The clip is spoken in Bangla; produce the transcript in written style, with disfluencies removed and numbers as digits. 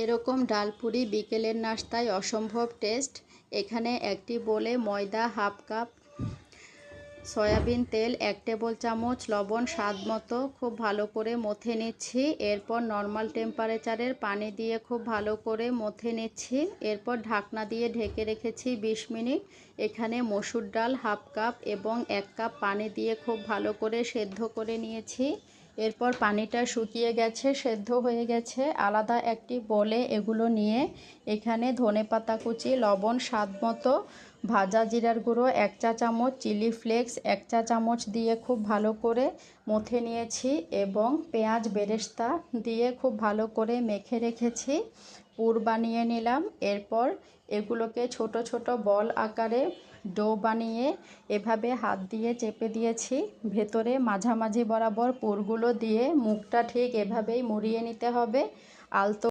এরকম ডালপুরি বিকেলের নাস্তায় অসম্ভব টেস্ট। এখানে একটি বোলে ময়দা হাফ কাপ, সয়াবিন তেল 1 টেবিল চামচ, লবণ স্বাদ মতো খুব ভালো করে মথে নিচ্ছি। এরপর নর্মাল টেম্পারেচারের পানি দিয়ে খুব ভালো করে মথে নিচ্ছি। এরপর ঢাকনা দিয়ে ঢেকে রেখেছি 20 মিনিট। এখানে মসুর ডাল হাফ কাপ এবং 1 কাপ পানি দিয়ে খুব ভালো করে সেদ্ধ করে নিয়েছি। এরপর পানিটা শুকিয়ে গেছে, সেদ্ধ হয়ে গেছে। আলাদা একটি বোলে এগুলো নিয়ে এখানে ধনেপাতা কুচি, লবণ স্বাদ মতো, ভাজা জিরার গুঁড়ো 1 চা চামচ, চিলি ফ্লেক্স 1 চা চামচ দিয়ে খুব ভালো করে মথে নিয়েছি এবং পেঁয়াজ বেরেস্তা দিয়ে খুব ভালো করে মেখে রেখেছি। পুর বানিয়ে নিলাম। এরপর এগুলোকে ছোট ছোট বল আকারে ডো বানিয়ে এভাবে হাত দিয়ে চেপে দিয়েছি। ভেতরে মাঝামাঝি বরাবর পুরগুলো দিয়ে মুখটা ঠিক এভাবেই মুড়িয়ে নিতে হবে। আলতো